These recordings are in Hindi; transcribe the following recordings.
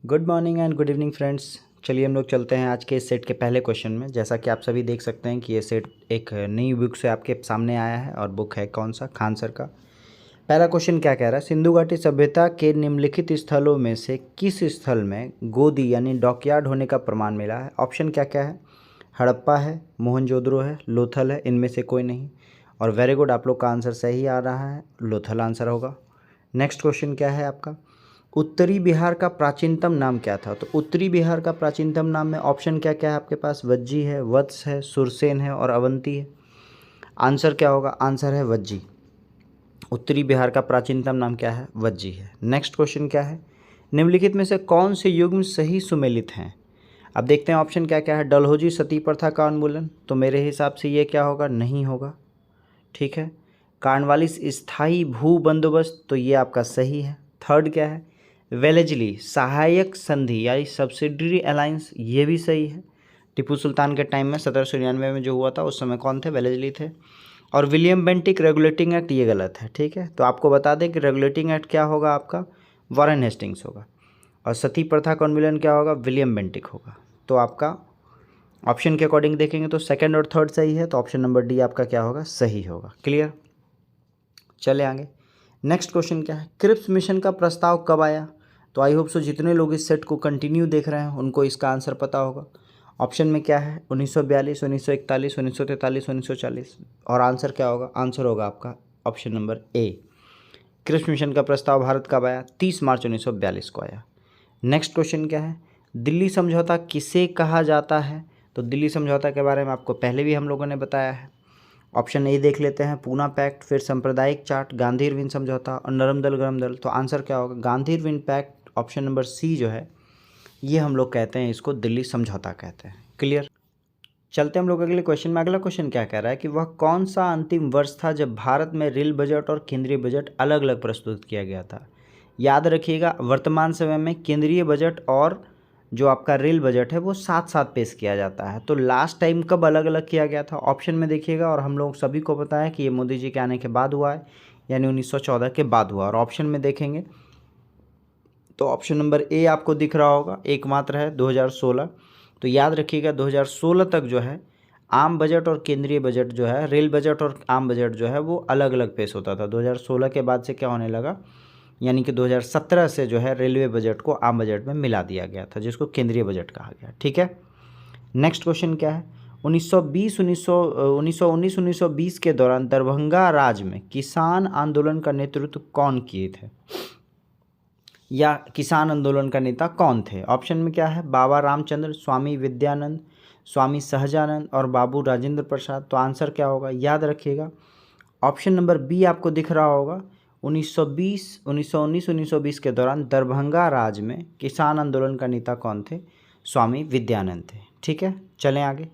Good morning and good evening friends. चलिए हम लोग चलते हैं आज के इस सेट के पहले क्वेश्चन में। जैसा कि आप सभी देख सकते हैं कि ये सेट एक नई बुक से आपके सामने आया है और बुक है कौन सा, खान सर का। पहला क्वेश्चन क्या कह रहा है, सिंधु घाटी सभ्यता के निम्नलिखित स्थलों में से किस स्थल में गोदी यानी डॉकयार्ड होने का प्रमाण मिला है। ऑप्शन क्या क्या है, हड़प्पा है, मोहनजोदड़ो है, लोथल है, इनमें से कोई नहीं। और वेरी गुड, आप लोग का आंसर सही आ रहा है, लोथल आंसर होगा। नेक्स्ट क्वेश्चन क्या है आपका, उत्तरी बिहार का प्राचीनतम नाम क्या था। तो उत्तरी बिहार का प्राचीनतम नाम में ऑप्शन क्या क्या है आपके पास, वज्जी है, वत्स है, सुरसेन है और अवंती है। आंसर क्या होगा, आंसर है वज्जी। उत्तरी बिहार का प्राचीनतम नाम क्या है, वज्जी है। नेक्स्ट क्वेश्चन क्या है, निम्नलिखित में से कौन से युग्म सही सुमेलित हैं। अब देखते हैं ऑप्शन क्या क्या है। डलहौजी सती प्रथा का उन्मूलन, तो मेरे हिसाब से ये क्या होगा, नहीं होगा, ठीक है। कार्नवालिस स्थायी भू बंदोबस्त, तो ये आपका सही है। थर्ड क्या है, वेलेजली सहायक संधि यानी सब्सिडरी अलायंस, ये भी सही है। टीपू सुल्तान के टाइम में 1799 में जो हुआ था उस समय कौन थे, वेलेजली थे। और विलियम बेंटिक रेगुलेटिंग एक्ट, ये गलत है, ठीक है। तो आपको बता दें कि रेगुलेटिंग एक्ट क्या होगा आपका, वॉरेन हेस्टिंग्स होगा। और सती प्रथा का उन्मूलन क्या होगा, विलियम बेंटिक होगा। तो आपका ऑप्शन के अकॉर्डिंग देखेंगे तो सेकंड और थर्ड सही है, तो ऑप्शन नंबर डी आपका क्या होगा, सही होगा। क्लियर, चले आगे। नेक्स्ट क्वेश्चन क्या है, क्रिप्स मिशन का प्रस्ताव कब आया। तो आई होप सो जितने लोग इस सेट को कंटिन्यू देख रहे हैं उनको इसका आंसर पता होगा। ऑप्शन में क्या है, 1942, 1941, 1943, 1940। और आंसर क्या होगा, आंसर होगा आपका option number A. Cripps mission का प्रस्ताव भारत कब आया, 30 मार्च 1942 को आया। नेक्स्ट क्वेश्चन क्या है, दिल्ली समझौता किसे कहा जाता है। तो दिल्ली समझौता के बारे में आपको पहले भी हम लोगों ने बताया है। ऑप्शन ए देख लेते हैं, पूना पैक्ट, फिर सांप्रदायिक चार्ट, गांधी इरविन समझौता और नरम दल गरम दल। तो आंसर क्या होगा, Gandhi Irwin pact, option number C जो है ये हम लोग कहते हैं, इसको दिल्ली समझौता कहते हैं। क्लियर, चलते हम लोग अगले क्वेश्चन में। अगला क्वेश्चन क्या कह रहा है कि वह कौन सा अंतिम वर्ष था जब भारत में रेल बजट और केंद्रीय बजट अलग अलग प्रस्तुत किया गया था। याद रखिएगा, वर्तमान समय में केंद्रीय बजट और जो आपका रेल बजट है वो साथ साथ पेश किया जाता है। तो लास्ट टाइम कब अलग अलग किया गया था, ऑप्शन में देखिएगा। और हम लोग सभी को पता है कि ये मोदी जी के आने के बाद हुआ है, यानी 1914 के बाद हुआ। और ऑप्शन में देखेंगे तो ऑप्शन नंबर ए आपको दिख रहा होगा, एकमात्र है 2016। तो याद रखिएगा 2016 तक जो है आम बजट और केंद्रीय बजट जो है, रेल बजट और आम बजट जो है वो अलग अलग पेश होता था। 2016 के बाद से क्या होने लगा, यानी कि 2017 से जो है रेलवे बजट को आम बजट में मिला दिया गया था, जिसको केंद्रीय बजट कहा गया, ठीक है। नेक्स्ट क्वेश्चन क्या है, 1919 के दौरान दरभंगा राज्य में किसान आंदोलन का नेतृत्व कौन किए थे, या किसान आंदोलन का नेता कौन थे। ऑप्शन में क्या है, बाबा रामचंद्र, स्वामी विद्यानंद, स्वामी सहजानंद और बाबू राजेंद्र प्रसाद। तो आंसर क्या होगा, याद रखिएगा ऑप्शन नंबर बी आपको दिख रहा होगा। 1919 के दौरान दरभंगा राज्य में किसान आंदोलन का नेता कौन थे, स्वामी विद्यानंद थे, ठीक है। चलें आगे।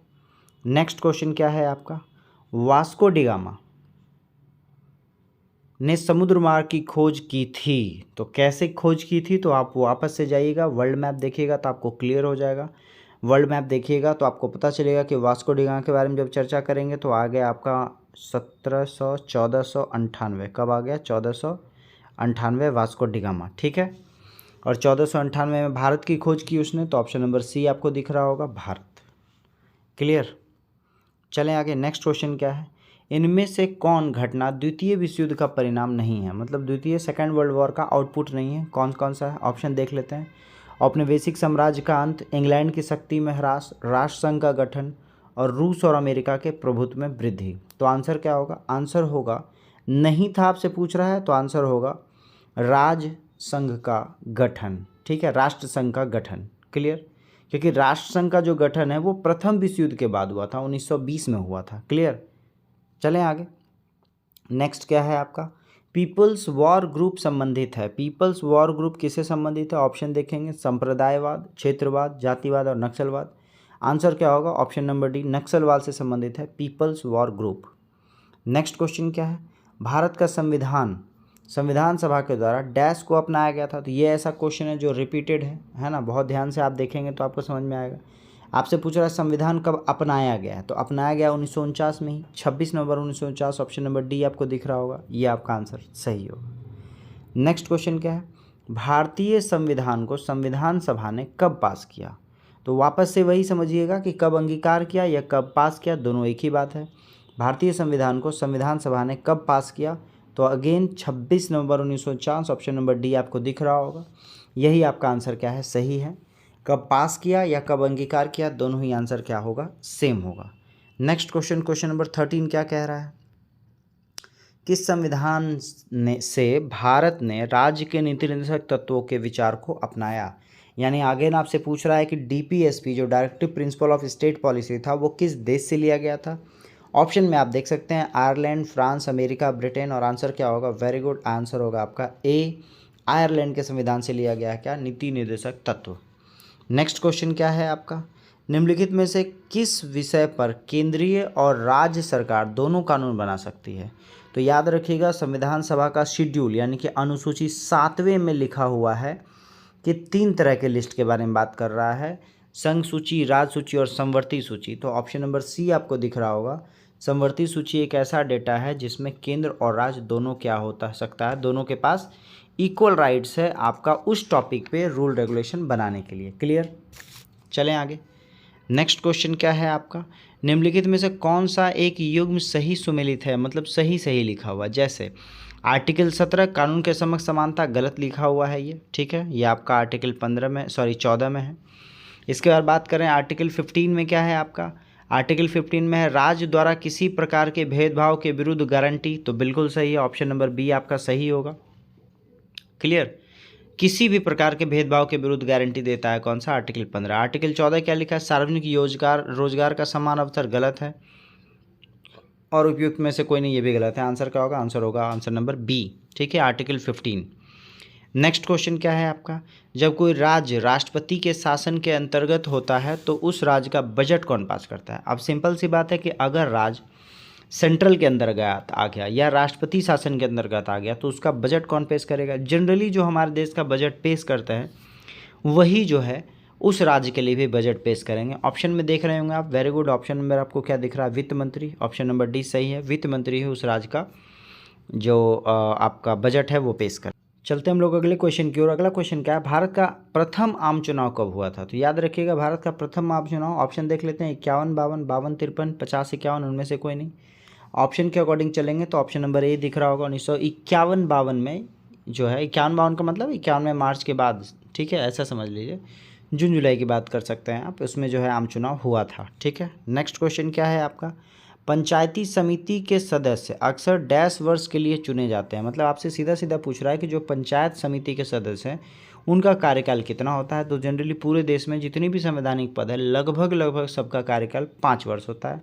नेक्स्ट क्वेश्चन क्या है आपका, वास्को डिगामा ने समुद्र मार्ग की खोज की थी। तो कैसे खोज की थी, तो आप वापस से जाइएगा, वर्ल्ड मैप देखिएगा तो आपको क्लियर हो जाएगा। वर्ल्ड मैप देखिएगा तो आपको पता चलेगा कि वास्को डिगामा के बारे में जब चर्चा करेंगे तो आ गया आपका 1498। कब आ गया, 1498 वास्को डिगामा, ठीक है। और 1498 में भारत की खोज की उसने, तो ऑप्शन नंबर सी आपको दिख रहा होगा, भारत। क्लियर, चलें आगे। नेक्स्ट क्वेश्चन क्या है, इनमें से कौन घटना द्वितीय विश्व युद्ध का परिणाम नहीं है, मतलब द्वितीय सेकेंड वर्ल्ड वॉर का आउटपुट नहीं है, कौन कौन सा है। ऑप्शन देख लेते हैं, औपनिवेशिक साम्राज्य का अंत, इंग्लैंड की शक्ति में ह्रास, राष्ट्रसंघ का गठन और रूस और अमेरिका के प्रभुत्व में वृद्धि। तो आंसर क्या होगा, आंसर होगा, नहीं था आपसे पूछ रहा है तो आंसर होगा राज संघ का गठन, ठीक है, राष्ट्र संघ का गठन। क्लियर, क्योंकि राष्ट्र संघ का जो गठन है वो प्रथम विश्व युद्ध के बाद हुआ था, 1920 में हुआ था। क्लियर, चलें आगे। नेक्स्ट क्या है आपका, पीपल्स वॉर ग्रुप संबंधित है। पीपल्स वॉर ग्रुप किससे संबंधित है, ऑप्शन देखेंगे, संप्रदायवाद, क्षेत्रवाद, जातिवाद और नक्सलवाद। आंसर क्या होगा, ऑप्शन नंबर डी, नक्सलवाद से संबंधित है people's war group. Next question क्या है, भारत का संविधान सभा के द्वारा डैश को अपनाया गया था। तो ये ऐसा क्वेश्चन है जो रिपीटेड है ना, बहुत ध्यान से आप देखेंगे तो आपको समझ में आएगा। आपसे पूछ रहा है संविधान कब अपनाया गया है, तो अपनाया गया 1949 में ही, 26 नवंबर 1949। ऑप्शन नंबर डी आपको दिख रहा होगा, ये आपका आंसर सही होगा। नेक्स्ट क्वेश्चन क्या है, भारतीय संविधान को संविधान सभा ने कब पास किया? तो वापस से वही समझिएगा कि कब अंगीकार किया या कब पास किया, दोनों एक ही बात है। भारतीय संविधान को संविधान सभा ने कब पास किया? तो अगेन 26 नवंबर 1949, ऑप्शन नंबर डी आपको दिख रहा होगा। यही आपका आंसर क्या है, सही है। कब पास किया या कब अंगीकार किया, दोनों ही आंसर क्या होगा, सेम होगा। नेक्स्ट क्वेश्चन, क्वेश्चन नंबर 13 क्या कह रहा है? किस संविधान से भारत ने राज्य के नीति निर्देशक तत्वों के विचार को अपनाया? यानी आगे ना आपसे पूछ रहा है कि डीपीएसपी जो directive principle of state policy था वो किस देश से लिया गया था। ऑप्शन में आप देख सकते हैं आयरलैंड, फ्रांस, अमेरिका, ब्रिटेन, और आंसर क्या होगा, वेरी गुड, आंसर होगा आपका ए, आयरलैंड के संविधान से लिया गया क्या, नीति निर्देशक तत्व। नेक्स्ट क्वेश्चन क्या है आपका? निम्नलिखित में से किस विषय पर केंद्रीय और राज्य सरकार दोनों कानून बना सकती है? तो याद रखिएगा संविधान सभा का शेड्यूल यानी कि अनुसूची 7वें में लिखा हुआ है कि 3 तरह के लिस्ट के बारे में बात कर रहा है, संघ सूची, राज्य सूची और समवर्ती सूची। तो ऑप्शन नंबर सी आपको दिख रहा होगा। समवर्ती सूची एक ऐसा डेटा है जिसमें केंद्र और राज्य दोनों क्या होता सकता है, दोनों के पास इक्वल राइट्स है आपका उस टॉपिक पे रूल रेगुलेशन बनाने के लिए। क्लियर, चलें आगे। नेक्स्ट क्वेश्चन क्या है आपका? निम्नलिखित में से कौन सा एक युग्म सही सुमेलित है, मतलब सही सही लिखा हुआ? जैसे आर्टिकल 17 कानून के समक्ष समानता, गलत लिखा हुआ है ये, ठीक है, ये आपका आर्टिकल 14 में है। इसके बाद बात करें आर्टिकल 15 में क्या है आपका? आर्टिकल 15 में है राज्य द्वारा किसी प्रकार के भेदभाव के विरुद्ध गारंटी, तो बिल्कुल सही है, ऑप्शन नंबर बी आपका सही होगा। क्लियर, किसी भी प्रकार के भेदभाव के विरुद्ध गारंटी देता है कौन सा, आर्टिकल 15। आर्टिकल 14 क्या लिखा है, सार्वजनिक रोजगार का समान अवसर, गलत है, और उपयुक्त में से कोई नहीं, ये भी गलत है। आंसर क्या होगा, आंसर होगा आंसर नंबर बी, ठीक है, आर्टिकल 15। नेक्स्ट क्वेश्चन क्या है आपका? जब कोई राज्य राष्ट्रपति के शासन के अंतर्गत होता है तो उस राज्य का बजट कौन पास करता है? अब सिंपल सी बात है कि अगर राज्य सेंट्रल के अंतर्गत आ गया या राष्ट्रपति शासन के अंतर्गत आ गया तो उसका बजट कौन पेश करेगा? जनरली जो हमारे देश का बजट पेश करते हैं वही जो है उस राज्य के लिए भी बजट पेश करेंगे। ऑप्शन में देख रहे होंगे आप, वेरी गुड, ऑप्शन नंबर आपको क्या दिख रहा है, वित्त मंत्री, ऑप्शन नंबर डी सही है, वित्त मंत्री है उस राज्य का जो आपका बजट है वो पेश कर। चलते हम लोग अगले क्वेश्चन की ओर। अगला क्वेश्चन क्या है, भारत का प्रथम आम चुनाव कब हुआ था? तो याद रखिएगा भारत का प्रथम आम चुनाव, ऑप्शन देख लेते हैं 51, 52, 52, 53, 50, 51, उनमें से कोई नहीं। ऑप्शन के अकॉर्डिंग चलेंगे तो ऑप्शन नंबर ए दिख रहा होगा। 1951-52 में जो है, 51-52 का मतलब 91 मार्च के बाद, ठीक है, ऐसा समझ लीजिए, जून जुलाई की बात कर सकते हैं आप, उसमें जो है आम चुनाव हुआ था, ठीक है। नेक्स्ट क्वेश्चन क्या है आपका? पंचायती समिति के सदस्य अक्सर डैश वर्ष के लिए चुने जाते हैं, मतलब आपसे सीधा सीधा पूछ रहा है कि जो पंचायत समिति के सदस्य हैं उनका कार्यकाल कितना होता है? तो जनरली पूरे देश में जितनी भी संवैधानिक पद है लगभग सबका कार्यकाल 5 वर्ष होता है,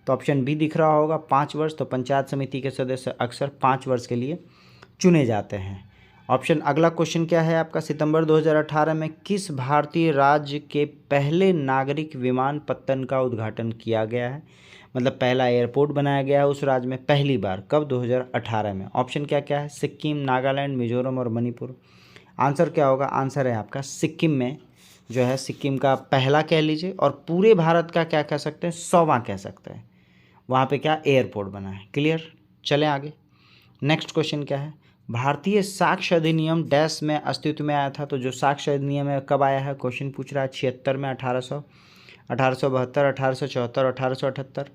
तो ऑप्शन बी दिख रहा होगा 5 वर्ष। तो पंचायत समिति के सदस्य अक्सर 5 वर्ष के लिए चुने जाते हैं। ऑप्शन अगला क्वेश्चन क्या है आपका? सितंबर 2018 में किस भारतीय राज्य के पहले नागरिक विमानपत्तन का उद्घाटन किया गया है, मतलब पहला एयरपोर्ट बनाया गया है उस राज्य में पहली बार, कब? 2018 में। ऑप्शन क्या क्या है? सिक्किम, नागालैंड, मिजोरम और मणिपुर। आंसर क्या होगा? आंसर है आपका सिक्किम में जो है, सिक्किम का पहला कह लीजिए, और पूरे भारत का क्या कह सकते हैं, 100वां कह सकते हैं, वहाँ पे क्या एयरपोर्ट बना है। क्लियर, चलें आगे। नेक्स्ट क्वेश्चन क्या है? भारतीय साक्ष्य अधिनियम डैश में अस्तित्व में आया था? तो जो साक्ष्य अधिनियम है कब आया है, क्वेश्चन पूछ रहा है 76 में, 1800, 1872, 1874, 1878।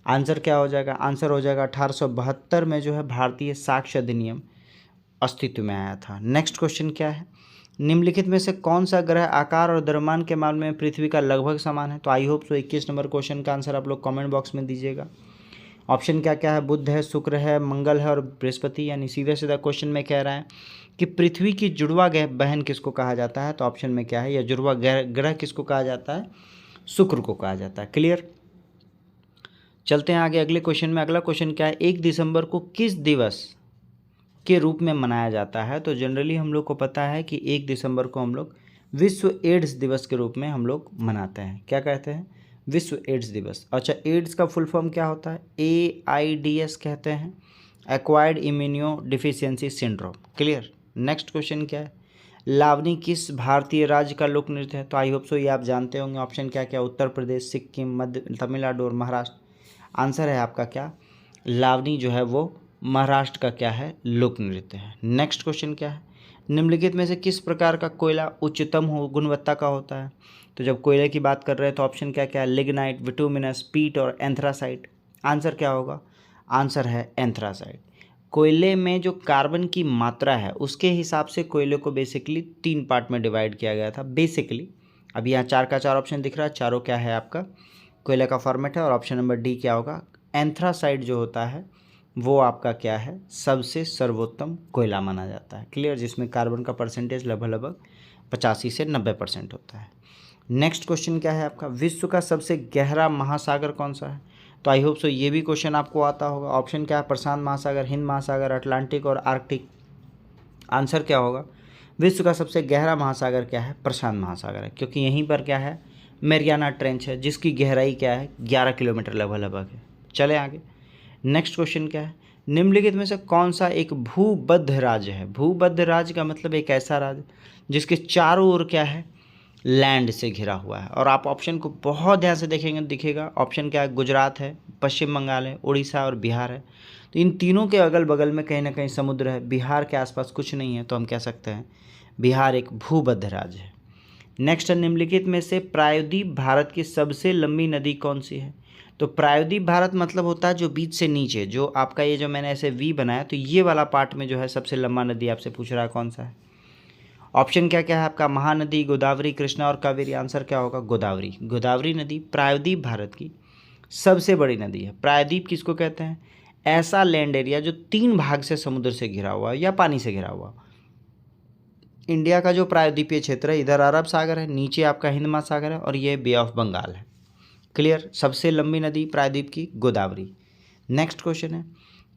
आंसर क्या हो जाएगा? आंसर हो जाएगा 1872 में जो है भारतीय साक्ष्य अधिनियम अस्तित्व में आया था। नेक्स्ट क्वेश्चन क्या है? निम्नलिखित में से कौन सा ग्रह आकार और द्रव्यमान के मामले में पृथ्वी का लगभग समान है? तो I hope so 21 number question का आंसर आप लोग कमेंट बॉक्स में दीजिएगा। ऑप्शन क्या क्या है? बुध है, शुक्र है, मंगल है और बृहस्पति। यानी सीधा सीधा क्वेश्चन में कह रहा है कि पृथ्वी की जुड़वा बहन किसको कहा जाता है? तो ऑप्शन में क्या है, या जुड़वा ग्रह किसको कहा जाता है? शुक्र को कहा जाता है। क्लियर, चलते हैं आगे अगले क्वेश्चन में। अगला क्वेश्चन क्या है? 1 दिसंबर को किस दिवस के रूप में मनाया जाता है? तो जनरली हम लोग को पता है कि 1 दिसंबर को हम लोग विश्व एड्स दिवस के रूप में हम लोग मनाते हैं। क्या कहते हैं? विश्व एड्स दिवस। अच्छा, एड्स का फुल फॉर्म क्या होता है? AIDS कहते हैं, acquired immuno deficiency syndrome. Clear, next question क्या है? लावनी किस भारतीय राज्य का लोक नृत्य है? तो आई होप सो ये आप जानते होंगे। ऑप्शन क्या क्या? उत्तर प्रदेश, सिक्किम, मध्य, तमिलनाडु और महाराष्ट्र। आंसर है आपका क्या? लावनी जो है वो महाराष्ट्र का क्या है, लोक नृत्य है। नेक्स्ट क्वेश्चन क्या है? निम्नलिखित में से किस प्रकार का कोयला उच्चतम गुणवत्ता का होता है? तो जब कोयले की बात कर रहे हैं तो ऑप्शन क्या क्या है? लिग्नाइट, बिटुमिनस, पीट और एंथ्रासाइट। आंसर क्या होगा? आंसर है एंथ्रासाइट। कोयले में जो कार्बन की मात्रा है उसके हिसाब से कोयले को बेसिकली 3 पार्ट में डिवाइड किया गया था बेसिकली। अभी यहाँ 4 का 4 ऑप्शन दिख रहा है, चारों क्या है आपका कोयले का फॉर्मेट है। और ऑप्शन नंबर डी क्या होगा? एंथ्रासाइट जो होता है वो आपका क्या है? सबसे सर्वोत्तम कोयला माना जाता है। क्लियर? जिसमें कार्बन का परसेंटेज लगभग 85 से 90% होता है। नेक्स्ट क्वेश्चन क्या है आपका? विश्व का सबसे गहरा महासागर कौन सा है? तो आई होप सो ये भी क्वेश्चन आपको आता होगा। ऑप्शन क्या है? प्रशांत महासागर, हिंद महासागर, अटलांटिक और आर्कटिक। आंसर क्या होगा? विश्व का सबसे गहरा महासागर क्या है? प्रशांत महासागर है, क्योंकि यहीं पर क्या है? मैरियाना ट्रेंच है, जिसकी गहराई क्या है? 11 किलोमीटर लगभग है। चले आगे। नेक्स्ट क्वेश्चन क्या है? निम्नलिखित में से कौन सा एक भूबद्ध राज्य है? भूबद्ध राज्य का मतलब एक ऐसा राज्य जिसके चारों ओर क्या है? लैंड से घिरा हुआ है। और आप ऑप्शन को बहुत ध्यान से देखेंगे दिखेगा। ऑप्शन क्या है? गुजरात है, पश्चिम बंगाल है, उड़ीसा और बिहार है। तो इन तीनों के अगल बगल में कहीं ना कहीं समुद्र है। बिहार के आसपास कुछ नहीं है, तो हम कह सकते हैं बिहार एक भूबद्ध राज्य है। नेक्स्ट है, निम्नलिखित में से प्रायद्वीप भारत की सबसे लंबी नदी कौन सी है? तो प्रायद्वीप भारत मतलब होता है जो बीच से नीचे, जो आपका ये जो मैंने ऐसे वी बनाया, तो ये वाला पार्ट में जो है सबसे लंबा नदी आपसे पूछ रहा है कौन सा है। ऑप्शन क्या क्या है आपका? महानदी, गोदावरी, कृष्णा और कावेरी। आंसर क्या होगा? गोदावरी। गोदावरी नदी प्रायद्वीप भारत की सबसे बड़ी नदी है। प्रायद्वीप किसको कहते हैं? ऐसा लैंड एरिया जो 3 भाग से समुद्र से घिरा हुआ है या पानी से घिरा हुआ। इंडिया का जो प्रायद्वीपीय क्षेत्र है, इधर अरब सागर है, नीचे आपका हिंद महासागर है और ये बे ऑफ बंगाल है। क्लियर? सबसे लंबी नदी प्रायद्वीप की गोदावरी। नेक्स्ट क्वेश्चन है,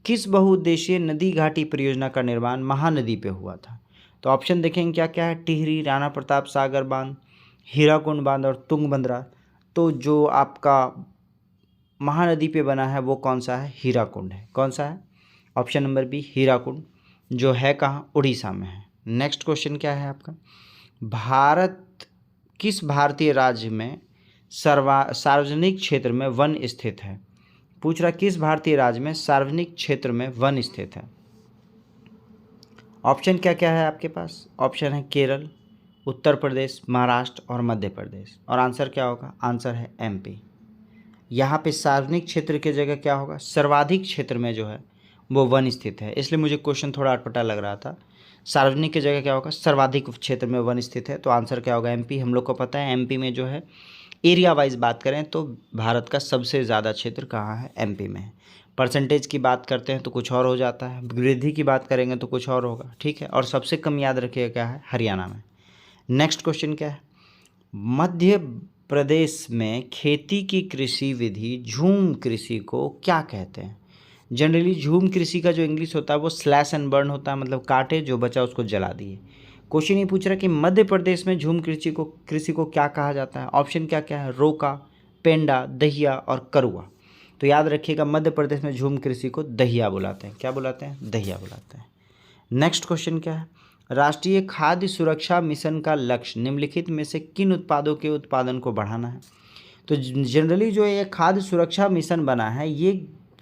किस बहुउद्देशीय नदी घाटी परियोजना का निर्माण महानदी पे हुआ था? तो ऑप्शन देखेंगे क्या क्या है? टिहरी, राणा प्रताप सागर बांध, हीराकुंड बांध और तुंगभद्रा। तो जो आपका महानदी पे बना है वो कौन सा है? हीराकुंड है। कौन सा है? ऑप्शन नंबर बी हीराकुंड, जो है कहाँ? उड़ीसा में है। नेक्स्ट क्वेश्चन क्या है आपका? भारत किस भारतीय राज्य में सार्वजनिक क्षेत्र में वन स्थित है? पूछ रहा किस भारतीय राज्य में सार्वजनिक क्षेत्र में वन स्थित है। ऑप्शन क्या क्या है आपके पास? ऑप्शन है केरल, उत्तर प्रदेश, महाराष्ट्र और मध्य प्रदेश। और आंसर क्या होगा? आंसर है एमपी। यहाँ पे सार्वजनिक क्षेत्र की जगह क्या होगा? सर्वाधिक क्षेत्र में जो है वो वन स्थित है, इसलिए मुझे क्वेश्चन थोड़ा अटपटा लग रहा था। सार्वजनिक की जगह क्या होगा? सर्वाधिक क्षेत्र में वन स्थित है, तो आंसर क्या होगा? एमपी। हम लोग को पता है एमपी में जो है एरिया वाइज बात करें तो भारत का सबसे ज़्यादा क्षेत्र कहाँ है? एमपी में है। परसेंटेज की बात करते हैं तो कुछ और हो जाता है, वृद्धि की बात करेंगे तो कुछ और होगा, ठीक है। और सबसे कम याद रखिएगा क्या है? हरियाणा में। नेक्स्ट क्वेश्चन क्या है? मध्य प्रदेश में खेती की कृषि विधि झूम कृषि को क्या कहते हैं? जनरली झूम कृषि का जो इंग्लिश होता है वो स्लैश एंड बर्न होता है, मतलब काटे जो बचा उसको जला दिए। क्वेश्चन ये पूछ रहा है कि मध्य प्रदेश में झूम कृषि को क्या कहा जाता है? ऑप्शन क्या क्या है? रोका, पेंडा, दहिया और करुआ। तो याद रखिएगा मध्य प्रदेश में झूम कृषि को दहिया बुलाते हैं। क्या बुलाते हैं? दहिया बुलाते हैं। नेक्स्ट क्वेश्चन क्या है? राष्ट्रीय खाद्य सुरक्षा मिशन का लक्ष्य निम्नलिखित में से किन उत्पादों के उत्पादन को बढ़ाना है? तो जनरली जो ये खाद्य सुरक्षा मिशन बना है ये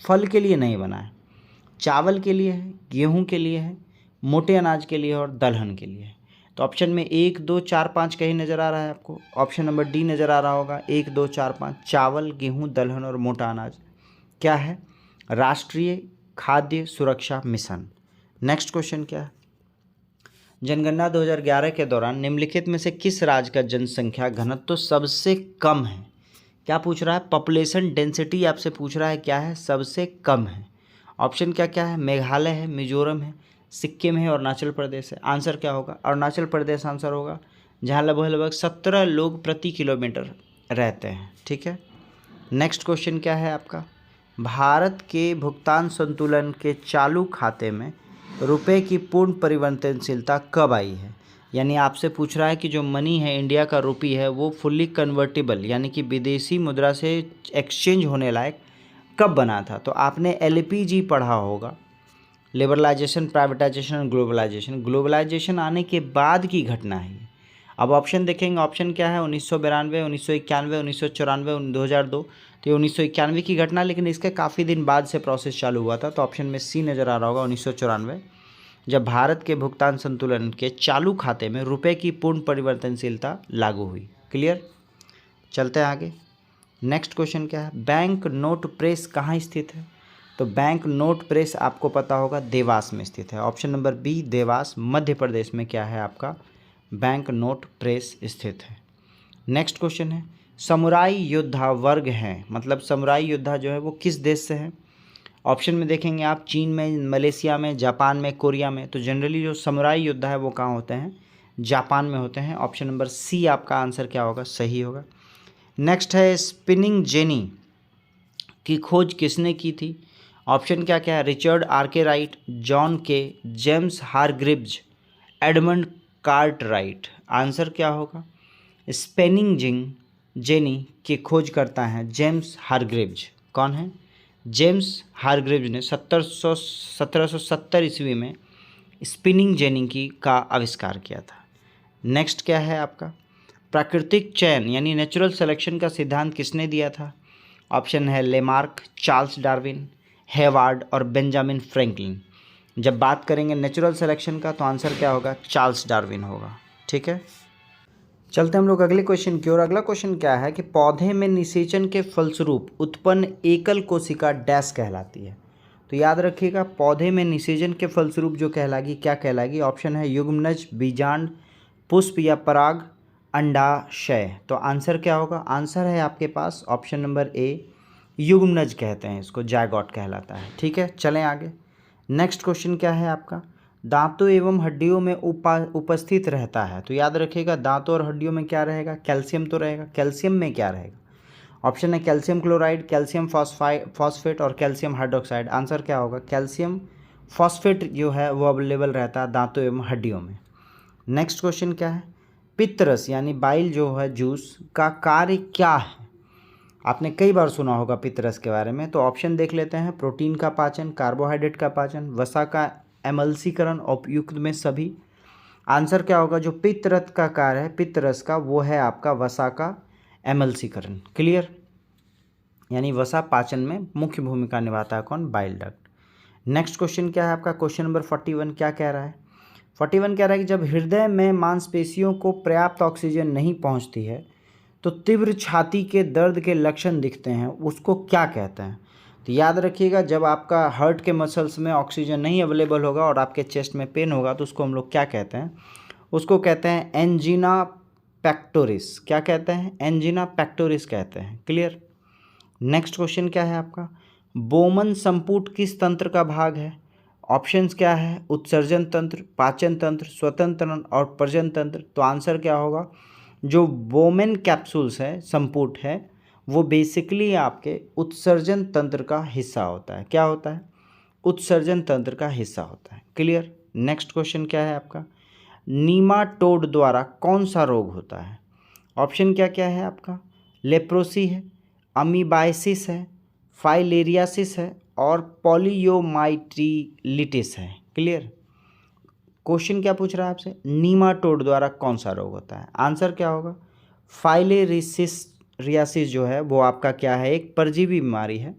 फल के लिए नहीं बना है, चावल के लिए है, गेहूं के लिए है, मोटे अनाज के लिए और दलहन के लिए है। तो ऑप्शन में 1 2 4 5 कहीं नज़र आ रहा है आपको? ऑप्शन नंबर डी नज़र आ रहा होगा। 1 2 4 5 चावल, गेहूं, दलहन और मोटा अनाज क्या है? राष्ट्रीय खाद्य सुरक्षा मिशन। नेक्स्ट क्वेश्चन क्या है? जनगणना 2011 के दौरान निम्नलिखित में से किस राज्य का जनसंख्या घनत्व तो सबसे कम है? क्या पूछ रहा है? पॉपुलेशन डेंसिटी आपसे पूछ रहा है, क्या है? सबसे कम है। ऑप्शन क्या क्या है? मेघालय है, मिजोरम है, सिक्किम है और अरुणाचल प्रदेश है। आंसर क्या होगा? अरुणाचल प्रदेश आंसर होगा, जहाँ लगभग 17 लोग प्रति किलोमीटर रहते हैं, ठीक है। नेक्स्ट क्वेश्चन क्या है आपका? भारत के भुगतान संतुलन के चालू खाते में रुपए की पूर्ण परिवर्तनशीलता कब आई है? यानी आपसे पूछ रहा है कि जो मनी है इंडिया का रुपी है वो फुल्ली कन्वर्टेबल यानी कि विदेशी मुद्रा से एक्सचेंज होने लायक कब बना था? तो आपने LPG पढ़ा होगा, लिबरलाइजेशन, प्राइवेटाइजेशन और ग्लोबलाइजेशन। ग्लोबलाइजेशन आने के बाद की घटना है। अब ऑप्शन देखेंगे, ऑप्शन क्या है? 1992, 1991, 1994, 2002। तो ये 1991 की घटना, लेकिन इसके काफ़ी दिन बाद से प्रोसेस चालू हुआ था, तो ऑप्शन में सी नज़र आ रहा होगा 1994। जब भारत के भुगतान संतुलन के चालू खाते में रुपए की पूर्ण परिवर्तनशीलता लागू हुई। क्लियर, चलते हैं आगे। नेक्स्ट क्वेश्चन क्या है, बैंक नोट प्रेस कहाँ स्थित है? तो बैंक नोट प्रेस आपको पता होगा देवास में स्थित है। Option number B Dewas Madhya Pradesh में क्या है आपका बैंक नोट प्रेस स्थित है। नेक्स्ट क्वेश्चन है, समुराई योद्धा वर्ग हैं, मतलब समुराई योद्धा जो है वो किस देश से है? ऑप्शन में देखेंगे आप, चीन में, मलेशिया में, जापान में, कोरिया में। तो जनरली जो समुराई योद्धा है वो कहाँ होते हैं? जापान में होते हैं। ऑप्शन नंबर सी आपका आंसर क्या होगा? सही होगा। नेक्स्ट है, स्पिनिंग जेनी की खोज किसने की थी? ऑप्शन क्या क्या है? रिचर्ड आर्केराइट, जॉन के, जेम्स हारग्रिव्ज, एडमंड कार्टराइट। आंसर क्या होगा? स्पिनिंग जेनी की खोज करता है जेम्स हारग्रिव्ज। कौन है? जेम्स हारग्रिव्ज ने 1770 ईस्वी में स्पिनिंग जेनी का आविष्कार किया था। नेक्स्ट क्या है आपका, प्राकृतिक चयन यानी नेचुरल सिलेक्शन का सिद्धांत किसने दिया था? ऑप्शन है लेमार्क, चार्ल्स डार्विन, हेवार्ड और बेंजामिन फ्रैंकलिन। जब बात करेंगे नेचुरल सिलेक्शन का तो आंसर क्या होगा? चार्ल्स डार्विन होगा। ठीक है, चलते हम लोग अगले क्वेश्चन की ओर। अगला क्वेश्चन क्या है कि पौधे में निषेचन के फलस्वरूप उत्पन्न एकल कोशिका डैश कहलाती है। तो याद रखिएगा, पौधे में निषेचन के फलस्वरूप जो कहलाएगी क्या कहलाएगी? ऑप्शन है युग्मनज, बीजांड, पुष्प या पराग, अंडाशय। तो आंसर क्या होगा? आंसर है आपके पास ऑप्शन नंबर ए, युग्मनज कहते हैं इसको, जायगोट कहलाता है। ठीक है, चलें आगे। नेक्स्ट क्वेश्चन क्या है आपका, दांतों एवं हड्डियों में उपस्थित रहता है। तो याद रखिएगा, दांतों और हड्डियों में क्या रहेगा? कैल्शियम तो रहेगा। कैल्शियम में क्या रहेगा? ऑप्शन है कैल्शियम क्लोराइड, कैल्शियम फॉस्फेट और कैल्शियम हाइड्रोक्साइड। आंसर क्या होगा? कैल्शियम फॉस्फेट जो है वो अवेलेबल रहता है दांतों एवं हड्डियों में। नेक्स्ट क्वेश्चन क्या है, पित्तरस यानी बाइल जो है जूस का कार्य क्या है? आपने कई बार सुना होगा पित्तरस के बारे में। तो ऑप्शन देख लेते हैं, प्रोटीन का पाचन, कार्बोहाइड्रेट का पाचन, वसा का एमल्सीकरण, उपयुक्त में सभी। आंसर क्या होगा? जो पित्तरस का कार्य है पित्तरस का, वो है आपका वसा का एमल्सीकरण। क्लियर, यानी वसा पाचन में मुख्य भूमिका निभाता है कौन? Bile duct. नेक्स्ट क्वेश्चन क्या है आपका, क्वेश्चन नंबर 41 क्या कह रहा है? 41 कह रहा है कि जब हृदय में मांसपेशियों को पर्याप्त ऑक्सीजन नहीं पहुंचती है तो तीव्र छाती के दर्द के लक्षण दिखते हैं, उसको क्या कहते हैं? तो याद रखिएगा, जब आपका हार्ट के मसल्स में ऑक्सीजन नहीं अवेलेबल होगा और आपके चेस्ट में पेन होगा तो उसको हम लोग क्या कहते हैं? उसको कहते हैं एंजीना पेक्टोरिस। क्या कहते हैं? एंजीना पेक्टोरिस कहते हैं। क्लियर। नेक्स्ट क्वेश्चन क्या है आपका, बोमन संपुट किस तंत्र का भाग है? ऑप्शंस क्या है? उत्सर्जन तंत्र, पाचन तंत्र, स्वतंत्र तंत्र और प्रजनन तंत्र। तो आंसर क्या होगा? जो बोमेन कैप्सूल्स है, संपुट है, वो बेसिकली आपके उत्सर्जन तंत्र का हिस्सा होता है। क्या होता है? उत्सर्जन तंत्र का हिस्सा होता है। क्लियर। नेक्स्ट क्वेश्चन क्या है आपका, नीमाटोड द्वारा कौन सा रोग होता है? ऑप्शन क्या क्या है आपका? लेप्रोसी है, अमीबाइसिस है, फाइलेरियासिस है और पॉलियोमाइलिटिस है। क्लियर। क्वेश्चन क्या पूछ रहा है आपसे? नीमाटोड द्वारा कौन सा रोग होता है? आंसर क्या होगा? फाइलेरियासिस जो है वो आपका क्या है? एक परजीवी बीमारी है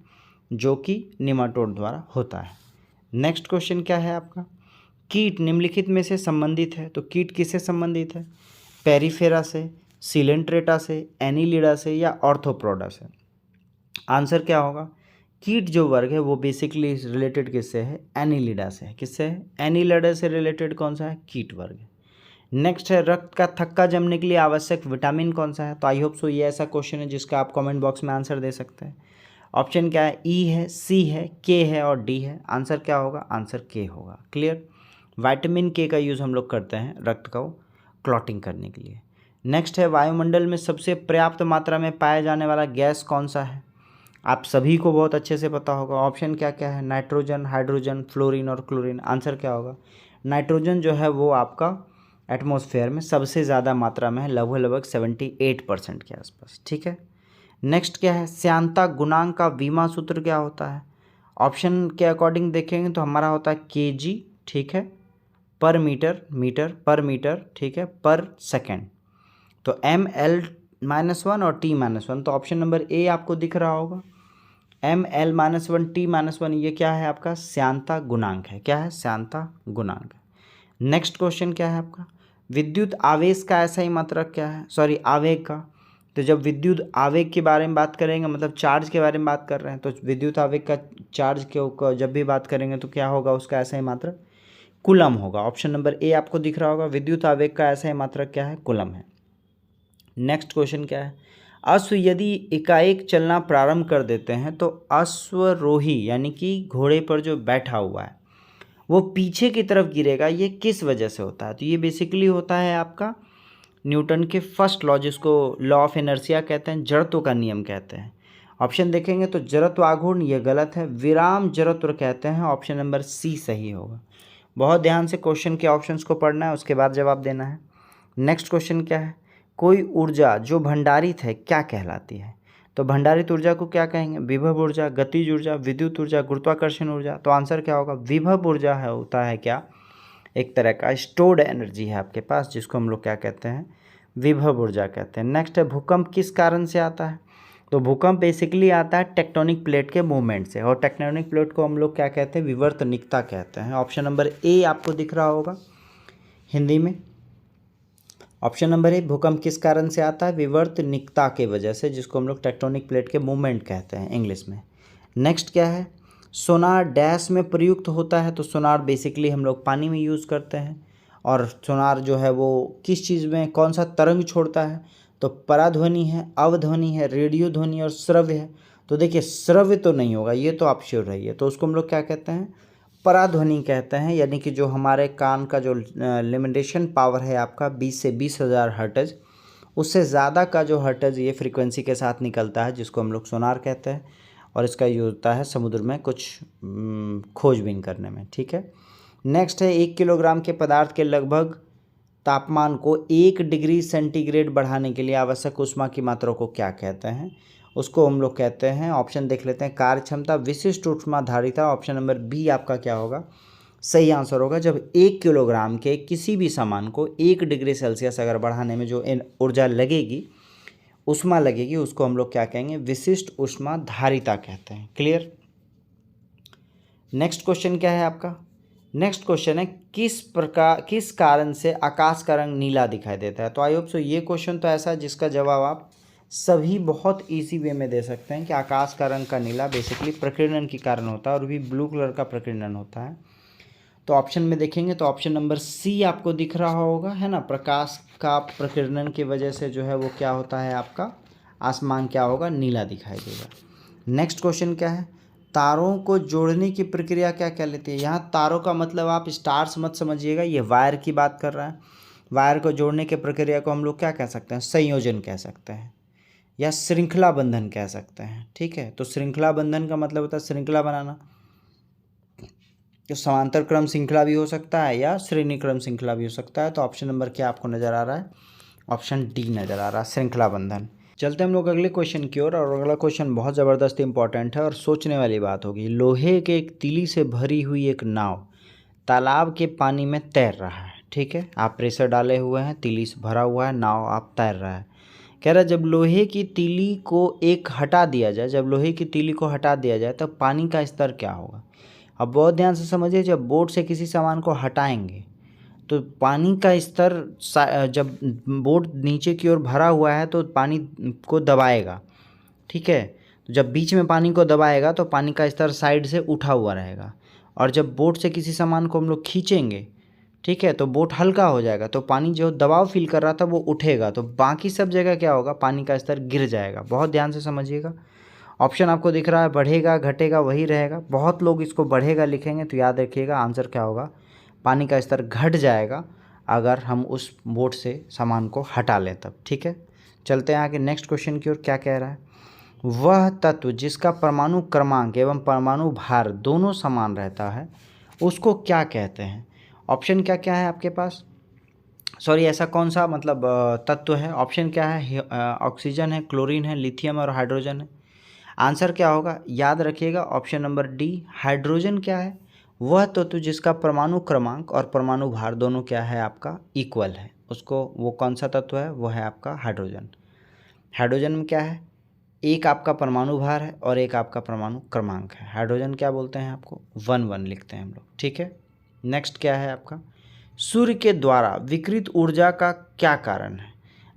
जो कि नीमाटोड द्वारा होता है। नेक्स्ट क्वेश्चन क्या है आपका, कीट निम्नलिखित में से संबंधित है। तो कीट किससे संबंधित है? पेरिफेरा से, सिलेंट्रेटा से, एनीलिडा से या ऑर्थोप्रोडा से। आंसर क्या होगा? कीट जो वर्ग है वो बेसिकली रिलेटेड किससे है? एनीलिडा से है। किससे है? एनीलिडा से रिलेटेड कौन सा है? कीट वर्ग है। नेक्स्ट है, रक्त का थक्का जमने के लिए आवश्यक विटामिन कौन सा है? तो आई होप सो ये ऐसा क्वेश्चन है जिसका आप कमेंट बॉक्स में आंसर दे सकते हैं। ऑप्शन क्या है? ई है, सी है, के है और डी है। आंसर क्या होगा? आंसर के होगा। क्लियर। विटामिन के का यूज़ हम लोग करते हैं रक्त को क्लॉटिंग करने के लिए। नेक्स्ट है, वायुमंडल में सबसे पर्याप्त मात्रा में पाया जाने वाला गैस कौन सा है? आप सभी को बहुत अच्छे से पता होगा। ऑप्शन क्या क्या है? नाइट्रोजन, हाइड्रोजन, फ्लोरीन और क्लोरीन। आंसर क्या होगा? नाइट्रोजन जो है वो आपका एटमॉस्फेयर में सबसे ज़्यादा मात्रा में है, लगभग 78% के आसपास। ठीक है। नेक्स्ट क्या है, श्यानता गुणांक का बीमा सूत्र क्या होता है? ऑप्शन के अकॉर्डिंग देखेंगे तो हमारा होता है kg, ठीक है, पर मीटर, पर मीटर, ठीक है, पर सेकेंड। तो ml-1 और t-1, तो ऑप्शन नंबर ए आपको दिख रहा होगा। ml-1 t-1 ये क्या है आपका? श्यानता गुणांक है। क्या है? श्यानता गुणांक। नेक्स्ट क्वेश्चन क्या है आपका, विद्युत आवेश का ऐसा ही मात्रक क्या है, सॉरी आवेग का। तो जब विद्युत आवेग के बारे में बात करेंगे मतलब चार्ज के बारे में बात कर रहे हैं, तो विद्युत आवेग का चार्ज के जब भी बात करेंगे तो क्या होगा उसका ऐसा ही मात्रक कूलम होगा। ऑप्शन नंबर ए आपको दिख रहा होगा, विद्युत आवेग का ऐसा ही मात्रक क्या है, कूलम है। नेक्स्ट क्वेश्चन क्या है, अश्व यदि एकाएक चलना प्रारंभ कर देते हैं तो अश्वरोही यानी कि घोड़े पर जो बैठा हुआ है वो पीछे की तरफ गिरेगा, ये किस वजह से होता है। तो ये बेसिकली होता है आपका न्यूटन के फर्स्ट लॉ, जिसको लॉ ऑफ इनर्शिया कहते हैं, जड़त्व का नियम कहते हैं। ऑप्शन देखेंगे तो जड़त्व आघूर्ण, ये गलत है, विराम जड़त्व कहते हैं, ऑप्शन नंबर सी सही होगा। बहुत ध्यान से क्वेश्चन के ऑप्शंस को पढ़ना है, उसके बाद जवाब देना है। नेक्स्ट क्वेश्चन क्या है, कोई ऊर्जा जो भंडारित है क्या कहलाती है। तो भंडारित ऊर्जा को क्या कहेंगे, विभव ऊर्जा, गतिज ऊर्जा, विद्युत ऊर्जा, गुरुत्वाकर्षण ऊर्जा। तो आंसर क्या होगा, विभव ऊर्जा है, होता है क्या, एक तरह का स्टोर्ड एनर्जी है आपके पास, जिसको हम लोग क्या कहते हैं, विभव ऊर्जा कहते हैं। नेक्स्ट है, भूकंप किस कारण से आता है। तो भूकंप बेसिकली आता है टेक्टोनिक प्लेट के मूवमेंट से, और टेक्टोनिक प्लेट को हम लोग क्या कहते हैं, विवर्तनिकता कहते हैं। ऑप्शन नंबर ए आपको दिख रहा होगा हिंदी में, ऑप्शन नंबर ए, भूकंप किस कारण से आता है, विवर्तनिकता के वजह से, जिसको हम लोग टेक्टोनिक प्लेट के मूवमेंट कहते हैं इंग्लिश में। नेक्स्ट क्या है, सोनार डैश में प्रयुक्त होता है। तो सोनार बेसिकली हम लोग पानी में यूज़ करते हैं, और सोनार जो है वो किस चीज़ में कौन सा तरंग छोड़ता है। तो पराध्वनि है, अवध्वनि है, रेडियो ध्वनि और श्रव्य है। तो देखिए श्रव्य तो नहीं होगा, ये तो आप श्योर रहिए, तो उसको हम लोग क्या कहते हैं, पराध्वनि कहते हैं। यानी कि जो हमारे कान का जो लिमिटेशन पावर है आपका 20 से 20,000 हर्ट्ज, उससे ज़्यादा का जो हर्ट्ज ये फ्रीक्वेंसी के साथ निकलता है, जिसको हम लोग सोनार कहते हैं, और इसका यूज होता है समुद्र में कुछ खोजबीन करने में, ठीक है। नेक्स्ट है, 1 किलोग्राम के पदार्थ के लगभग तापमान को 1 डिग्री सेंटीग्रेड बढ़ाने के लिए आवश्यक ऊष्मा की मात्रा को क्या कहते हैं। उसको हम लोग कहते हैं, ऑप्शन देख लेते हैं, कार्य क्षमता, विशिष्ट ऊष्माधारिता। ऑप्शन नंबर बी आपका क्या होगा, सही आंसर होगा। जब 1 किलोग्राम के किसी भी सामान को 1 डिग्री सेल्सियस अगर बढ़ाने में जो ऊर्जा लगेगी, ऊष्मा लगेगी, उसको हम लोग क्या कहेंगे, विशिष्ट ऊष्माधारिता कहते हैं। क्लियर। नेक्स्ट क्वेश्चन क्या है आपका, नेक्स्ट क्वेश्चन है, किस कारण से आकाश का रंग नीला दिखाई देता है। तो आई होप सो ये क्वेश्चन तो ऐसा है जिसका जवाब आप सभी बहुत इजी वे में दे सकते हैं कि आकाश का रंग का नीला बेसिकली प्रकीर्णन के कारण होता है, और भी ब्लू कलर का प्रकीर्णन होता है। तो ऑप्शन में देखेंगे तो ऑप्शन नंबर सी आपको दिख रहा होगा, है ना, प्रकाश का प्रकीर्णन की वजह से जो है वो क्या होता है, आपका आसमान क्या होगा, नीला दिखाई देगा। नेक्स्ट क्वेश्चन क्या है, तारों को जोड़ने की प्रक्रिया क्या कहलाती है। यहाँ तारों का मतलब आप स्टार्स मत समझिएगा, ये वायर की बात कर रहा है। वायर को जोड़ने की प्रक्रिया को हम लोग क्या कह सकते हैं, संयोजन कह सकते हैं, या श्रृंखला बंधन कह सकते हैं, ठीक है। तो श्रृंखला बंधन का मतलब होता है श्रृंखला बनाना, तो समांतर क्रम श्रृंखला भी हो सकता है या श्रेणी क्रम श्रृंखला भी हो सकता है। तो ऑप्शन नंबर क्या आपको नज़र आ रहा है, ऑप्शन डी नज़र आ रहा है, श्रृंखला बंधन। चलते हम लोग अगले क्वेश्चन की ओर, और अगला क्वेश्चन बहुत ज़बरदस्त इंपॉर्टेंट है और सोचने वाली बात होगी। लोहे के एक तीली से भरी हुई एक नाव तालाब के पानी में तैर रहा है, ठीक है। आप प्रेशर डाले हुए हैं, तीली से भरा हुआ है, नाव आप तैर रहा है। कह रहा है जब लोहे की तीली को हटा दिया जाए, जब लोहे की तीली को हटा दिया जाए तब पानी का स्तर क्या होगा। अब बहुत ध्यान से समझिए, जब बोट से किसी सामान को हटाएंगे तो पानी का स्तर, जब बोट नीचे की ओर भरा हुआ है तो पानी को दबाएगा, ठीक है। तो जब बीच में पानी को दबाएगा तो पानी का स्तर साइड से उठा हुआ रहेगा, और जब बोट से किसी सामान को हम लोग खींचेंगे, ठीक है, तो बोट हल्का हो जाएगा, तो पानी जो दबाव फील कर रहा था वो उठेगा, तो बाकी सब जगह क्या होगा, पानी का स्तर गिर जाएगा। बहुत ध्यान से समझिएगा, ऑप्शन आपको दिख रहा है, बढ़ेगा घटेगा वही रहेगा। बहुत लोग इसको बढ़ेगा लिखेंगे, तो याद रखिएगा आंसर क्या होगा, पानी का स्तर घट जाएगा अगर हम उस बोट से सामान को हटा लें तब, ठीक है। चलते हैं आगे नेक्स्ट क्वेश्चन की ओर। क्या कह रहा है, वह तत्व जिसका परमाणु क्रमांक एवं परमाणु भार दोनों समान रहता है उसको क्या कहते हैं। ऑप्शन क्या क्या है आपके पास, सॉरी ऐसा कौन सा मतलब तत्व है। ऑप्शन क्या है, ऑक्सीजन है, क्लोरीन है, लिथियम और हाइड्रोजन है। आंसर क्या होगा, याद रखिएगा ऑप्शन नंबर डी, हाइड्रोजन। क्या है, वह तत्व जिसका परमाणु क्रमांक और परमाणु भार दोनों क्या है, आपका इक्वल है, उसको वो कौन सा तत्व है, वो है आपका हाइड्रोजन। हाइड्रोजन में क्या है, एक आपका परमाणु भार है और एक आपका परमाणु क्रमांक है। हाइड्रोजन क्या बोलते हैं आपको, 1 1 लिखते हैं हम लोग, ठीक है। नेक्स्ट क्या है आपका, सूर्य के द्वारा विकिरित ऊर्जा का क्या कारण है?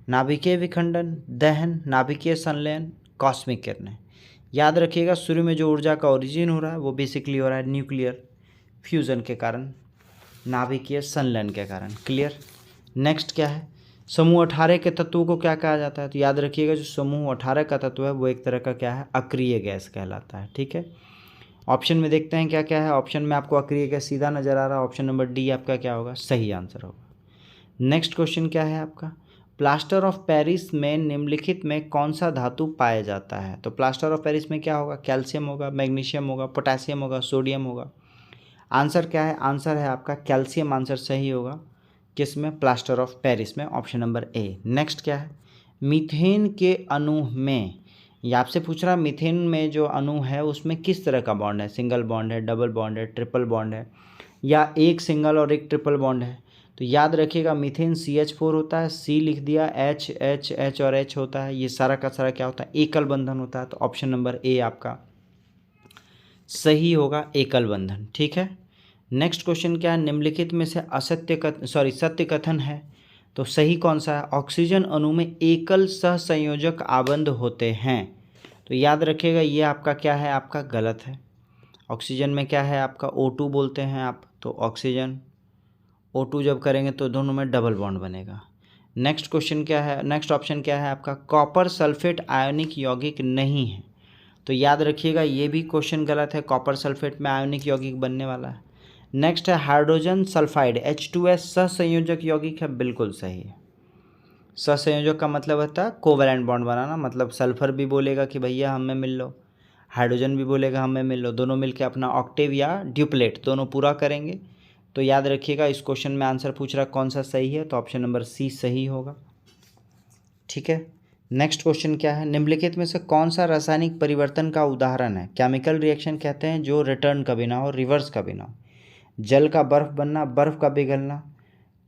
नाभिकीय विखंडन, दहन, नाभिकीय संलयन, कॉस्मिक किरणें। याद रखिएगा सूर्य में जो ऊर्जा का ओरिजिन हो रहा है वो बेसिकली हो रहा है न्यूक्लियर फ्यूजन के कारण, नाभिकीय संलयन के कारण। क्लियर। नेक्स्ट क्या है? समूह 18 के तत्वों को क्या कहा जाता है? तो याद रखिएगा जो समूह 18 का तत्व है वो एक तरह का क्या है? अक्रिय गैस कहलाता है। ठीक है। ऑप्शन में देखते हैं क्या क्या है। ऑप्शन में आपको अक्रिय गैस सीधा नजर आ रहा है। ऑप्शन नंबर डी आपका क्या होगा? सही आंसर होगा। नेक्स्ट क्वेश्चन क्या है आपका? प्लास्टर ऑफ पेरिस में निम्नलिखित में कौन सा धातु पाया जाता है? तो प्लास्टर ऑफ पेरिस में क्या होगा? कैल्शियम होगा, मैग्नीशियम होगा, पोटेशियम होगा, सोडियम होगा। आंसर क्या है? आंसर है आपका कैल्शियम। आंसर सही होगा किसमें? प्लास्टर ऑफ पेरिस में, ऑप्शन नंबर ए। नेक्स्ट क्या है? मीथेन के अणु में, ये आपसे पूछ रहा है मीथेन में जो अणु है उसमें किस तरह का बॉन्ड है? सिंगल बॉन्ड है, डबल बॉन्ड है, ट्रिपल बॉन्ड है, या एक सिंगल और एक ट्रिपल बॉन्ड है? तो याद रखिएगा मीथेन CH4 होता है, C लिख दिया, H H H और H होता है। ये सारा का सारा क्या होता है? एकल बंधन होता है। तो ऑप्शन नंबर ए आपका सही होगा, एकल बंधन। ठीक है। नेक्स्ट क्वेश्चन क्या है? निम्नलिखित में से सत्य कथन है तो सही कौन सा है? ऑक्सीजन अणु में एकल सहसंयोजक आबंध होते हैं। तो याद रखिएगा ये आपका क्या है? आपका गलत है। ऑक्सीजन में क्या है आपका? O2 बोलते हैं आप। तो ऑक्सीजन O2 जब करेंगे तो दोनों में डबल बॉन्ड बनेगा। नेक्स्ट क्वेश्चन क्या है? नेक्स्ट ऑप्शन क्या है आपका? कॉपर सल्फेट आयोनिक यौगिक नहीं है। तो याद रखिएगा ये भी क्वेश्चन गलत है। कॉपर सल्फेट में आयोनिक यौगिक बनने वाला है। नेक्स्ट है हाइड्रोजन सल्फाइड H2S सहसंयोजक यौगिक है। बिल्कुल सही है। सहसंयोजक का मतलब होता है कोवैलेंट बॉन्ड बनाना। मतलब सल्फर भी बोलेगा कि भैया हमें मिल लो, हाइड्रोजन भी बोलेगा हमें मिल लो, दोनों मिलकर अपना ऑक्टेव या ड्यूप्लेट दोनों पूरा करेंगे। तो याद रखिएगा इस क्वेश्चन में आंसर पूछ रहा कौन सा सही है? तो ऑप्शन नंबर सी सही होगा। ठीक है। नेक्स्ट क्वेश्चन क्या है? निम्नलिखित में से कौन सा रासायनिक परिवर्तन का उदाहरण है? केमिकल रिएक्शन कहते हैं जो रिटर्न कभी ना हो, रिवर्स कभी ना हो। जल का बर्फ बनना, बर्फ का पिघलना,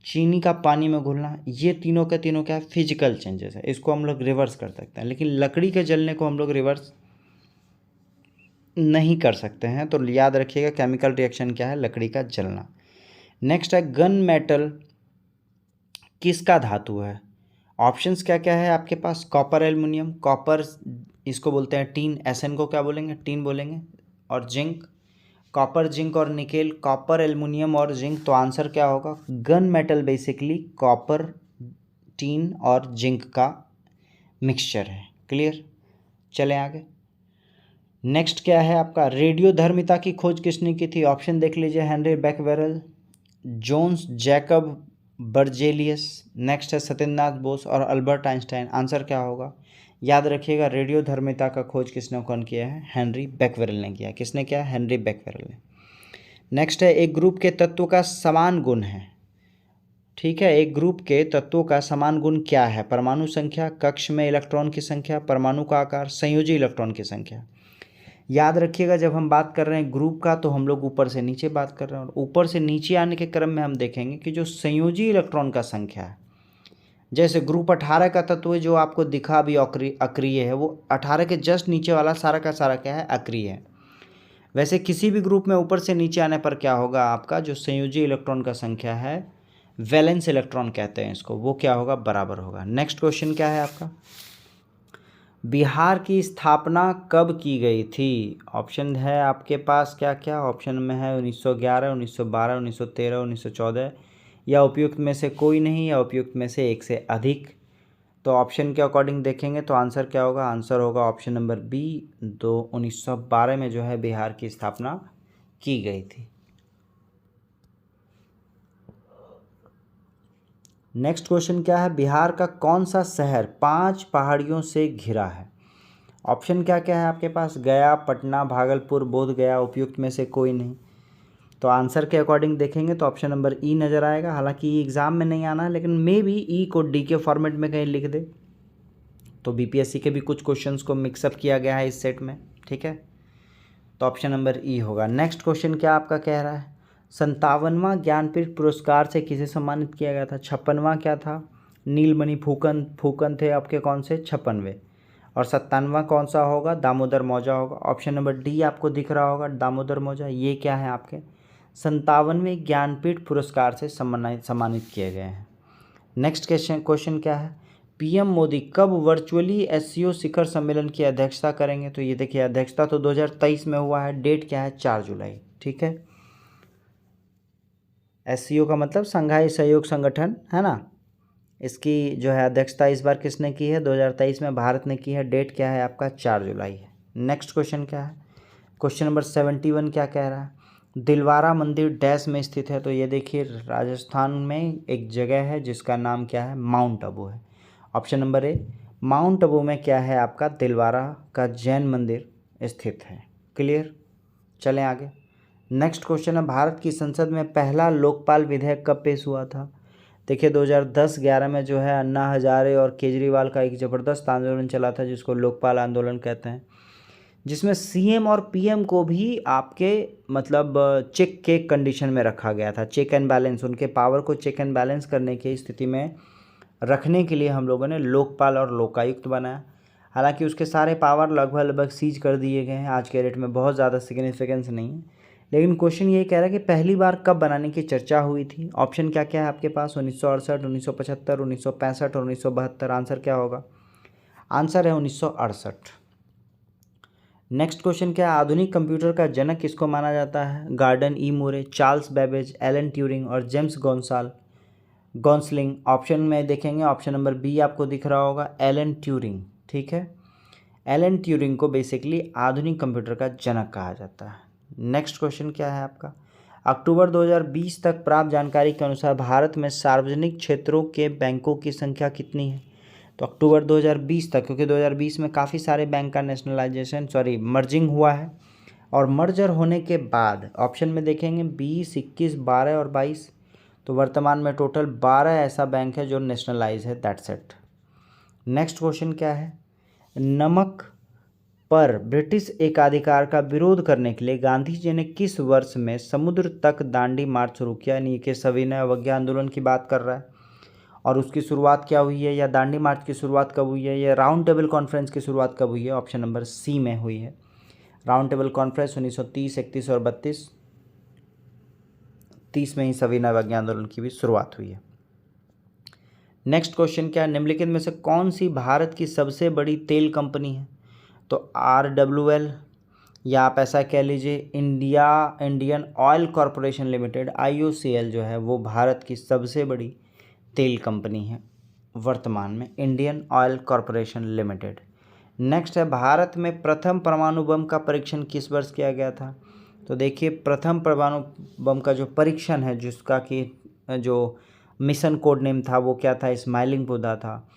चीनी का पानी में घुलना, ये तीनों के तीनों क्या है? फिजिकल चेंजेस है। इसको हम लोग रिवर्स कर सकते हैं, लेकिन लकड़ी के जलने को हम लोग रिवर्स नहीं कर सकते हैं। तो याद रखिएगा केमिकल रिएक्शन क्या है? लकड़ी का जलना। नेक्स्ट है गन मेटल किसका धातु है? ऑप्शंस क्या क्या है आपके पास? कॉपर एल्युमिनियम, कॉपर इसको बोलते हैं टीन, SN को क्या बोलेंगे? टीन बोलेंगे। और जिंक, कॉपर, जिंक और निकेल, कॉपर एल्युमिनियम और जिंक। तो आंसर क्या होगा? Gun metal basically copper, tin और जिंक का मिक्सचर है। क्लियर। चलें आगे। नेक्स्ट क्या है आपका? रेडियोधर्मिता की खोज किसने की थी? ऑप्शन देख लीजिए। Henry Becquerel, Jons Jacob Berzelius, next है सत्येंद्रनाथ बोस और अल्बर्ट आइंस्टाइन। आंसर क्या होगा? याद रखिएगा रेडियोधर्मिता का खोज किसने कौन किया है? हेनरी बैक्वेरेल ने किया। किसने किया? हेनरी बैक्वेरेल ने। नेक्स्ट है एक ग्रुप के तत्वों का समान गुण है। ठीक है। एक ग्रुप के तत्वों का समान गुण क्या है? परमाणु संख्या, कक्ष में इलेक्ट्रॉन की संख्या, परमाणु का आकार, संयोजी इलेक्ट्रॉन की संख्या। याद रखिएगा जब हम बात कर रहे हैं ग्रुप का तो हम लोग ऊपर से नीचे बात कर रहे हैं, और ऊपर से नीचे आने के क्रम में हम देखेंगे कि जो संयोजी इलेक्ट्रॉन का संख्या है, जैसे ग्रुप 18 का तत्व है जो आपको दिखा भी अक्रिय है, वो 18 के जस्ट नीचे वाला सारा का सारा क्या है? अक्रिय है। वैसे किसी भी ग्रुप में ऊपर से नीचे आने पर क्या होगा? आपका जो संयोजी इलेक्ट्रॉन का संख्या है, वैलेंस इलेक्ट्रॉन कहते हैं इसको, वो क्या होगा? बराबर होगा। नेक्स्ट क्वेश्चन क्या है आपका? बिहार की स्थापना कब की गई थी? ऑप्शन है आपके पास क्या क्या? ऑप्शन में है 1911, 1912, 1913, 1914, या उपयुक्त में से कोई नहीं, या उपयुक्त में से एक से अधिक। तो ऑप्शन के अकॉर्डिंग देखेंगे तो आंसर क्या होगा? आंसर होगा ऑप्शन नंबर बी, 1912 में जो है बिहार की स्थापना की गई थी। नेक्स्ट क्वेश्चन क्या है? बिहार का कौन सा शहर 5 पहाड़ियों से घिरा है? ऑप्शन क्या क्या है आपके पास? गया, पटना, भागलपुर, बोध गया, उपयुक्त में से कोई नहीं। तो आंसर के अकॉर्डिंग देखेंगे तो ऑप्शन नंबर ई नज़र आएगा। हालांकि ई एग्ज़ाम में नहीं आना है, लेकिन मे बी ई को डी के फॉर्मेट में कहीं लिख दे, तो BPSC के भी कुछ क्वेश्चंस को मिक्सअप किया गया है इस सेट में। ठीक है। तो ऑप्शन नंबर ई होगा। नेक्स्ट क्वेश्चन क्या आपका कह रहा है? 57वां ज्ञानपीठ पुरस्कार से किसे सम्मानित किया गया था? 56वां क्या था? नीलमणि फूकन थे आपके कौन से? 56वें। और 57वां कौन सा होगा? दामोदर मौजा होगा। ऑप्शन नंबर डी आपको दिख रहा होगा, दामोदर मौजा। ये क्या है आपके? 57वें ज्ञानपीठ पुरस्कार से सम्मानित किए गए हैं। नेक्स्ट क्वेश्चन क्या है, पीएम मोदी कब वर्चुअली एससीओ शिखर सम्मेलन की अध्यक्षता करेंगे? तो ये देखिए, अध्यक्षता तो 2023 में हुआ है, डेट क्या है, 4 जुलाई। ठीक है, एससीओ का मतलब संघाई सहयोग संगठन है ना, इसकी जो है अध्यक्षता इस बार किसने की है? 2023 में भारत ने की है। डेट क्या है आपका? 4 जुलाई है। नेक्स्ट क्वेश्चन क्या है, क्वेश्चन नंबर 71 क्या कह रहा है, दिलवारा मंदिर डैश में स्थित है? तो ये देखिए, राजस्थान में एक जगह है जिसका नाम क्या है? माउंट आबू है। ऑप्शन नंबर ए, माउंट आबू में क्या है आपका? दिलवारा का जैन मंदिर स्थित है। क्लियर, चलें आगे। नेक्स्ट क्वेश्चन है, भारत की संसद में पहला लोकपाल विधेयक कब पेश हुआ था? देखिए 2010-11 में जो है अन्ना हजारे और केजरीवाल का एक ज़बरदस्त आंदोलन चला था जिसको लोकपाल आंदोलन कहते हैं, जिसमें सीएम और पीएम को भी आपके मतलब चेक के कंडीशन में रखा गया था। चेक एंड बैलेंस, उनके पावर को चेक एंड बैलेंस करने की स्थिति में रखने के लिए हम लोगों ने लोकपाल और लोकायुक्त बनाया। हालांकि उसके सारे पावर लगभग सीज कर दिए गए हैं, आज के रेट में बहुत ज़्यादा सिग्निफिकेंस नहीं है। लेकिन क्वेश्चन ये कह रहा है कि पहली बार कब बनाने की चर्चा हुई थी? ऑप्शन क्या क्या है आपके पास? 1968, 1975, 1965 और 1972। आंसर क्या होगा? आंसर है 1968। नेक्स्ट क्वेश्चन क्या है, आधुनिक कंप्यूटर का जनक किसको माना जाता है? गार्डन ई मूरे, चार्ल्स बेबेज, एलन ट्यूरिंग और जेम्स गॉन्सलिंग। ऑप्शन में देखेंगे, ऑप्शन नंबर बी आपको दिख रहा होगा, एलन ट्यूरिंग। ठीक है, एलन ट्यूरिंग को बेसिकली आधुनिक कंप्यूटर का जनक कहा जाता है। नेक्स्ट क्वेश्चन क्या है आपका, अक्टूबर 2020 तक प्राप्त जानकारी के अनुसार भारत में सार्वजनिक क्षेत्रों के बैंकों की संख्या कितनी है? तो अक्टूबर 2020 तक, क्योंकि 2020 में काफ़ी सारे बैंक का मर्जिंग हुआ है, और मर्जर होने के बाद ऑप्शन में देखेंगे 20, 21, 12 और 22, तो वर्तमान में टोटल 12 ऐसा बैंक है जो नेशनलाइज है। That's it. नेक्स्ट क्वेश्चन क्या है, नमक पर ब्रिटिश एकाधिकार का विरोध करने के लिए गांधी जी ने किस वर्ष में समुद्र तक दांडी मार्च शुरू किया? यानी कि सविनय अवज्ञा आंदोलन की बात कर रहा है, और उसकी शुरुआत क्या हुई है, या दांडी मार्च की शुरुआत कब हुई है, या राउंड टेबल कॉन्फ्रेंस की शुरुआत कब हुई है? ऑप्शन नंबर सी में हुई है। राउंड टेबल कॉन्फ्रेंस 1930, 31 और 32। 30 में ही सविनय अवज्ञा आंदोलन की भी शुरुआत हुई है। नेक्स्ट क्वेश्चन क्या है, निम्नलिखित में से कौन सी भारत की सबसे बड़ी तेल कंपनी है? तो RWL, या आप ऐसा कह लीजिए Indian oil corporation limited, IOCL जो है वो भारत की सबसे बड़ी तेल कंपनी है वर्तमान में, Indian oil corporation limited. Next है, भारत में प्रथम परमाणु बम का परीक्षण किस वर्ष किया गया था? तो देखिए, प्रथम परमाणु बम का जो परीक्षण है, जिसका कि जो मिशन कोड नेम था वो क्या था? स्माइलिंग बुद्धा था।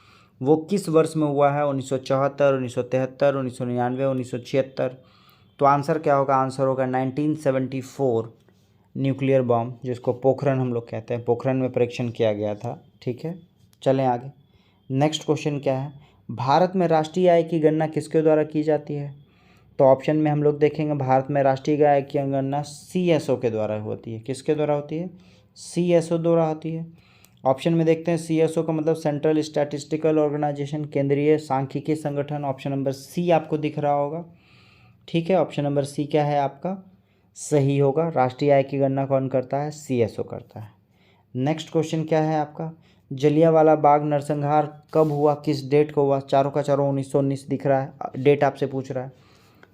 वो किस वर्ष में हुआ है? 1974, 1973, 1999, 1976। तो आंसर क्या होगा? आंसर होगा 1974 न्यूक्लियर बॉम्ब, जिसको पोखरण हम लोग कहते हैं, पोखरण में परीक्षण किया गया था। ठीक है, चलें आगे। नेक्स्ट क्वेश्चन क्या है, भारत में राष्ट्रीय आय की गणना किसके द्वारा की जाती है? तो ऑप्शन में हम लोग देखेंगे, भारत में राष्ट्रीय आय की गणना CSO के द्वारा होती है। किसके द्वारा होती है? CSO द्वारा होती है। ऑप्शन में देखते हैं, CSO का मतलब सेंट्रल स्टैटिस्टिकल ऑर्गेनाइजेशन, केंद्रीय सांख्यिकी संगठन। ऑप्शन नंबर सी आपको दिख रहा होगा। ठीक है, ऑप्शन नंबर सी क्या है आपका? सही होगा। राष्ट्रीय आय की गणना कौन करता है? CSO करता है। नेक्स्ट क्वेश्चन क्या है आपका, जलियांवाला बाग नरसंहार कब हुआ, किस डेट को हुआ? चारों का चारों 1919 दिख रहा है, डेट आपसे पूछ रहा है,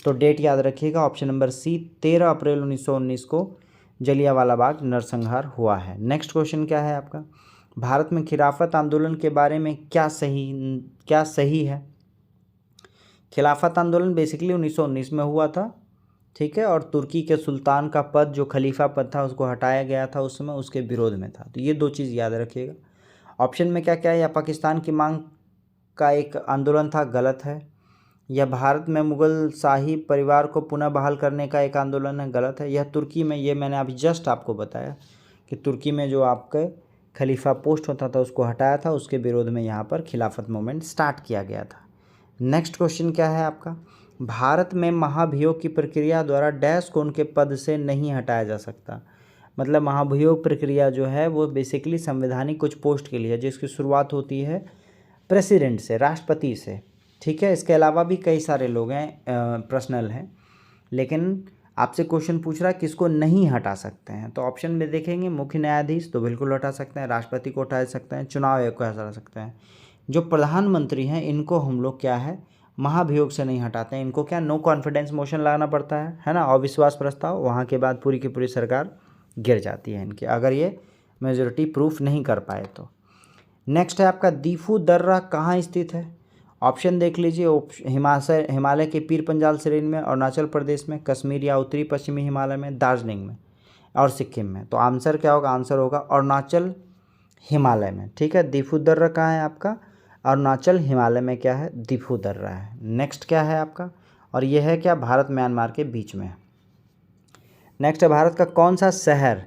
तो डेट याद रखिएगा। ऑप्शन नंबर सी, 13 अप्रैल 1919 को जलियांवाला बाग नरसंहार हुआ है। नेक्स्ट क्वेश्चन क्या है आपका, भारत में खिलाफत आंदोलन के बारे में क्या सही है? खिलाफत आंदोलन बेसिकली 1919 में हुआ था। ठीक है, और तुर्की के सुल्तान का पद, जो खलीफा पद था, उसको हटाया गया था उस समय, उसके विरोध में था। तो ये दो चीज़ याद रखिएगा। ऑप्शन में क्या क्या है, या पाकिस्तान की मांग का एक आंदोलन था, गलत है। यह भारत में मुगल शाही परिवार को पुनः बहाल करने का एक आंदोलन है, गलत है। यह तुर्की में, ये मैंने अभी जस्ट आपको बताया कि तुर्की में जो आपके खलीफा पोस्ट होता था उसको हटाया था, उसके विरोध में यहाँ पर खिलाफत मूवमेंट स्टार्ट किया गया था। नेक्स्ट क्वेश्चन क्या है आपका, भारत में महाभियोग की प्रक्रिया द्वारा डैश को उनके पद से नहीं हटाया जा सकता। मतलब महाभियोग प्रक्रिया जो है वो बेसिकली संवैधानिक कुछ पोस्ट के लिए है, जिसकी शुरुआत होती है प्रेसिडेंट से, राष्ट्रपति से। ठीक है, इसके अलावा भी कई सारे लोग हैं, पर्सनल हैं, लेकिन आपसे क्वेश्चन पूछ रहा है किसको नहीं हटा सकते हैं, तो ऑप्शन में देखेंगे मुख्य न्यायाधीश तो बिल्कुल हटा सकते हैं, राष्ट्रपति को हटा सकते हैं, चुनाव आयोग को हटा सकते हैं। जो प्रधानमंत्री हैं इनको हम लोग क्या है महाभियोग से नहीं हटाते हैं, इनको क्या नो कॉन्फिडेंस मोशन लाना पड़ता है ना, अविश्वास प्रस्ताव, वहाँ के बाद पूरी की पूरी सरकार गिर जाती है इनकी, अगर ये मेजोरिटी प्रूफ नहीं कर पाए तो। नेक्स्ट है आपका दीफू दर्रा कहाँ स्थित है, ऑप्शन देख लीजिए, हिमालय के पीर पंजाल श्रेणी में, अरुणाचल प्रदेश में, कश्मीर या उत्तरी पश्चिमी हिमालय में, दार्जिलिंग में और सिक्किम में। तो आंसर क्या होगा, आंसर होगा अरुणाचल हिमालय में। ठीक है, दीफू दर्रा कहाँ है आपका, अरुणाचल हिमालय में क्या है, दीफू दर्रा है। नेक्स्ट क्या है आपका, और ये है क्या, भारत म्यांमार के बीच में। नेक्स्ट है भारत का कौन सा शहर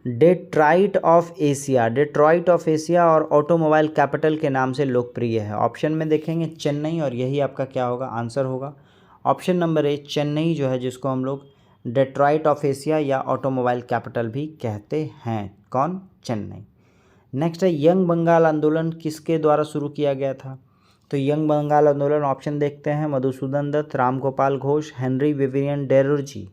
डेट्रॉइट ऑफ एशिया और ऑटोमोबाइल कैपिटल के नाम से लोकप्रिय है। ऑप्शन में देखेंगे चेन्नई, और यही आपका क्या होगा, आंसर होगा ऑप्शन नंबर ए चेन्नई, जो है जिसको हम लोग डेट्रॉइट ऑफ एशिया या ऑटोमोबाइल कैपिटल भी कहते हैं। कौन, चेन्नई। नेक्स्ट है यंग बंगाल आंदोलन किसके द्वारा शुरू किया गया था, तो यंग बंगाल आंदोलन ऑप्शन देखते हैं मधुसूदन दत्त, रामगोपाल घोष, हेनरी विवियन डेरोजी।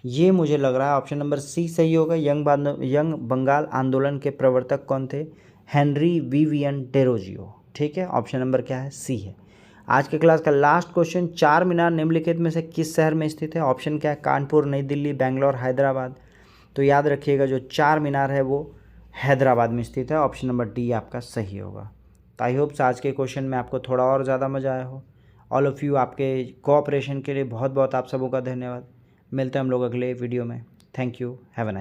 ये मुझे लग रहा है ऑप्शन नंबर सी सही होगा। यंग बंगाल आंदोलन के प्रवर्तक कौन थे, हेनरी विवियन डेरोजियो। ठीक है, ऑप्शन नंबर क्या है, सी है। आज के क्लास का लास्ट क्वेश्चन, चार मीनार निम्नलिखित में से किस शहर में स्थित है, ऑप्शन क्या है, कानपुर, नई दिल्ली, बेंगलोर, हैदराबाद। तो याद रखिएगा जो चार मीनार है वो हैदराबाद में स्थित है, ऑप्शन नंबर डी आपका सही होगा। तो आई होप्स आज के क्वेश्चन में आपको थोड़ा और ज़्यादा मज़ा आया हो। ऑल ऑफ़ यू आपके कोऑपरेशन के लिए बहुत बहुत आप सबों का धन्यवाद। मिलते हैं हम लोग अगले वीडियो में। Thank you, have a nice.